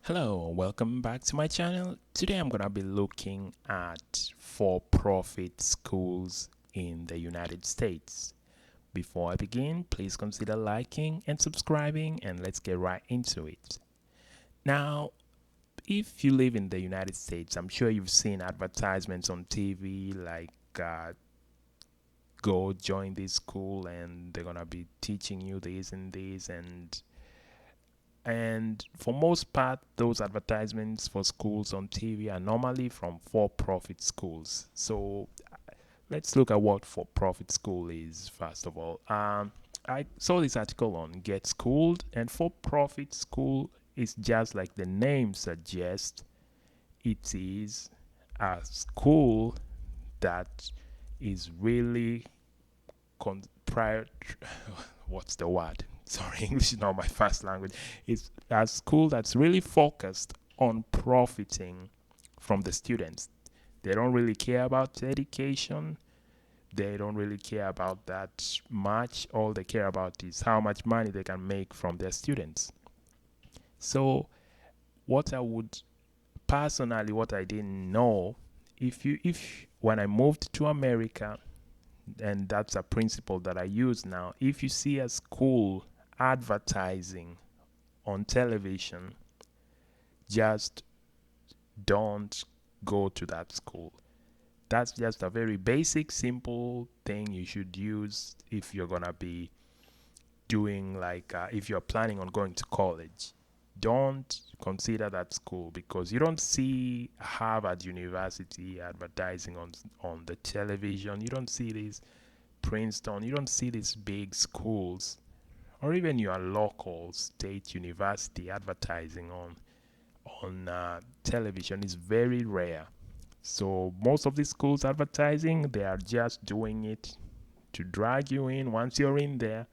Hello, welcome back to my channel. Today I'm gonna be looking at for-profit schools in the United States. Before I begin, please consider liking and subscribing, and let's get right into it. Now, if you live in the United States, I'm sure you've seen advertisements on TV like go join this school and they're gonna be teaching you this and this, and for most part, those advertisements for schools on TV are normally from for-profit schools. So let's look at what for-profit school is first of all. I saw this article on Get Schooled, and for-profit school is just like the name suggests. It is a school that is really prior. What's the word? Sorry, English is not my first language. It's a school that's really focused on profiting from the students. They don't really care about education. They don't really care about that much. All they care about is how much money they can make from their students. So, what I would personally, what I didn't know, if when I moved to America, and that's a principle that I use now, if you see a school advertising on television, just don't go to that school. That's just a very basic, simple thing you should use if you're gonna be doing if you're planning on going to college. Don't consider that school because you don't see Harvard University advertising on the television. You don't see these Princeton. You don't see these big schools or even your local state university advertising on television is very rare. So most of these schools advertising, they are just doing it to drag you in. Once you're in there,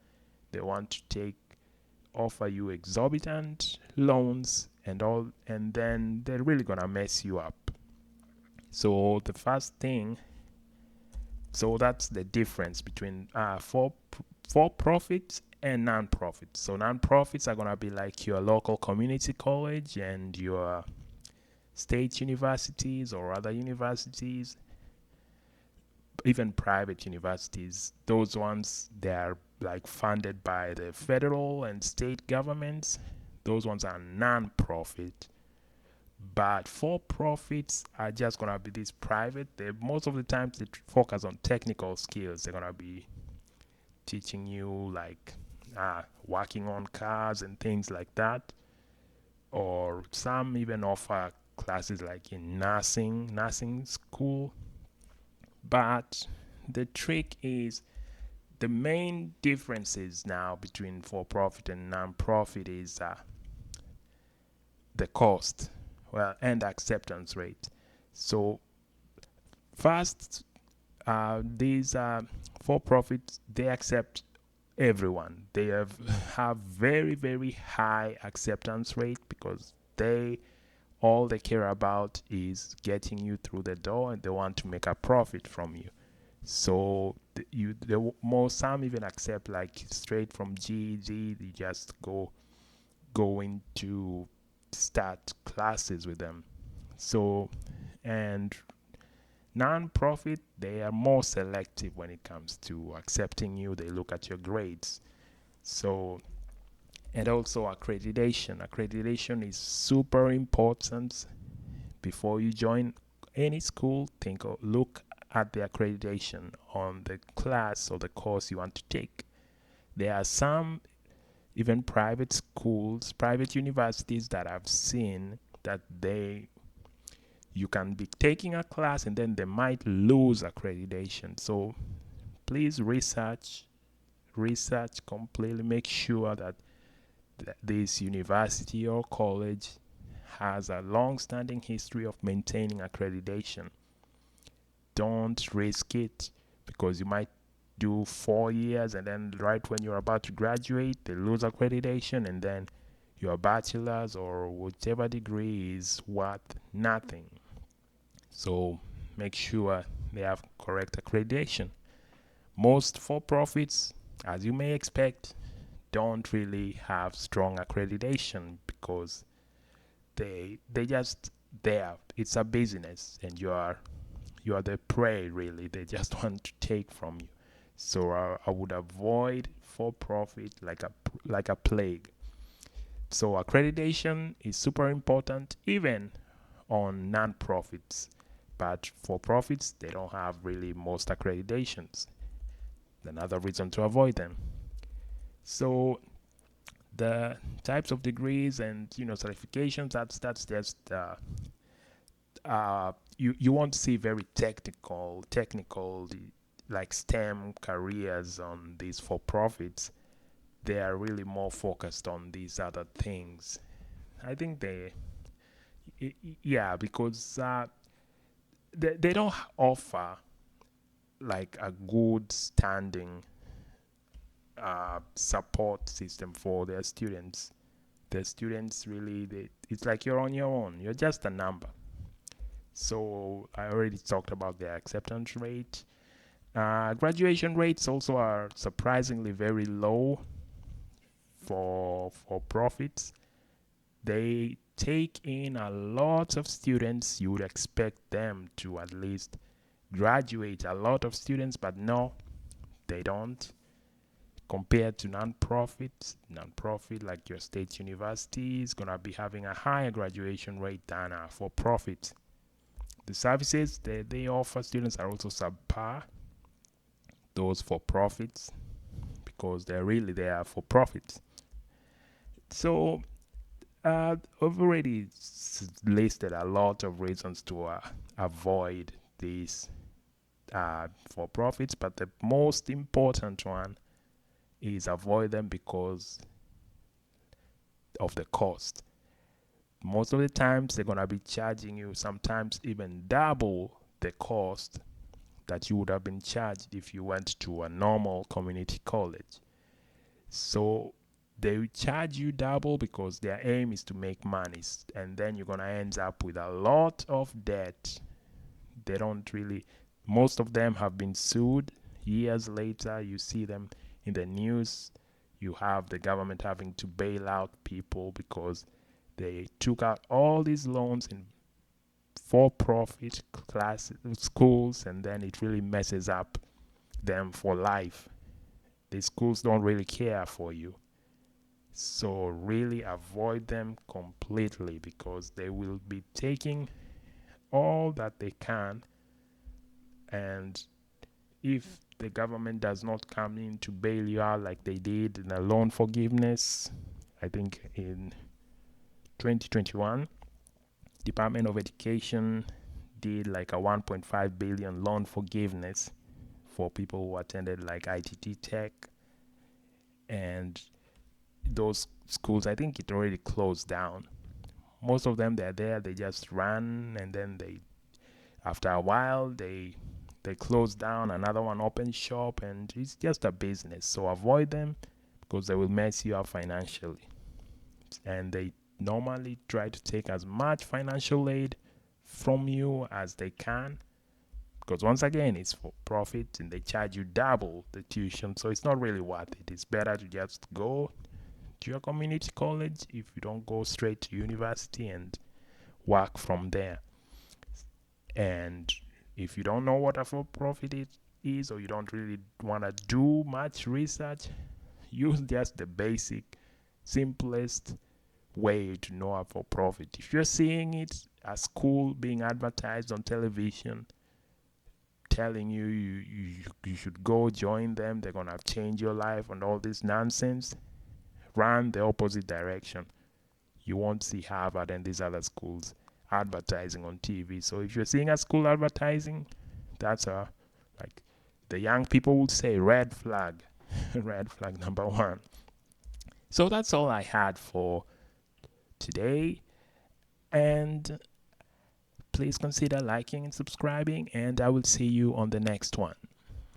they want to offer you exorbitant loans and all, and then they're really gonna mess you up. So the first thing, so that's the difference between for profits and non-profits. So non-profits are gonna be like your local community college and your state universities or other universities, even private universities. Those ones, they are like funded by the federal and state governments. Those ones are non-profit. But for profits are just gonna be these private. Most of the times they focus on technical skills. They're gonna be teaching you like working on cars and things like that. Or some even offer classes like in nursing school. But the trick is, the main differences now between for profit and non-profit is the cost, and acceptance rate. So first, these for profit, they accept everyone. They have very high acceptance rate because all they care about is getting you through the door, and they want to make a profit from you. So some even accept like straight from GED. You just go into start classes with them. So, and non-profit, they are more selective when it comes to accepting you. They look at your grades. So, and also accreditation is super important. Before you join any school, look at the accreditation on the class or the course you want to take. There are some even private schools, private universities that I've seen that you can be taking a class and then they might lose accreditation. So please research completely, make sure that this university or college has a long-standing history of maintaining accreditation. Don't risk it because you might do 4 years and then right when you're about to graduate, they lose accreditation, and then your bachelor's or whichever degree is worth nothing. So make sure they have correct accreditation. Most for profits, as you may expect, don't really have strong accreditation because they just there. It's a business, and you are the prey, really. They just want to take from you. So I would avoid for profit like a plague. So accreditation is super important even on non-profits, but for profits they don't have really most accreditations. Another reason to avoid them. So the types of degrees and certifications, that's just you won't see very technical like STEM careers on these for profits. They are really more focused on these other things. I think yeah, because they don't offer like a good standing support system for their students. The students really, it's like you're on your own. You're just a number. So I already talked about the acceptance rate. Graduation rates also are surprisingly very low for profits. They take in a lot of students. You would expect them to at least graduate a lot of students, but no, they don't. Compared to non-profit like your state university is gonna be having a higher graduation rate than for profit. The services that they offer students are also subpar. Those for profits, because they're really there for profit. So I've already listed a lot of reasons to avoid these for profits, but the most important one is avoid them because of the cost. Most of the times they're gonna be charging you sometimes even double the cost that you would have been charged if you went to a normal community college. So they charge you double because their aim is to make money, and then you're gonna end up with a lot of debt. They don't really, most of them have been sued. Years later you see them in the news. You have the government having to bail out people because they took out all these loans in for-profit schools, and then it really messes up them for life. The schools don't really care for you. So really avoid them completely because they will be taking all that they can, and if the government does not come in to bail you out like they did in a loan forgiveness, I think in 2021, Department of Education did like a 1.5 billion loan forgiveness for people who attended like ITT Tech, and those schools, I think it already closed down. Most of them, they're there, they just run, and then after a while they close down, another one opens shop, and it's just a business. So avoid them because they will mess you up financially, and they normally try to take as much financial aid from you as they can, because once again it's for profit and they charge you double the tuition, so it's not really worth it. It's better to just go to your community college if you don't go straight to university and work from there. And if you don't know what a for profit it is, or you don't really want to do much research, use just the basic simplest way to know a for profit. If you're seeing it, a school being advertised on television telling you should go join them, they're gonna change your life and all this nonsense, run the opposite direction. You won't see Harvard and these other schools advertising on TV. So if you're seeing a school advertising, that's a, like the young people would say, red flag. Red flag number one. So that's all I had for today, and please consider liking and subscribing, and I will see you on the next one.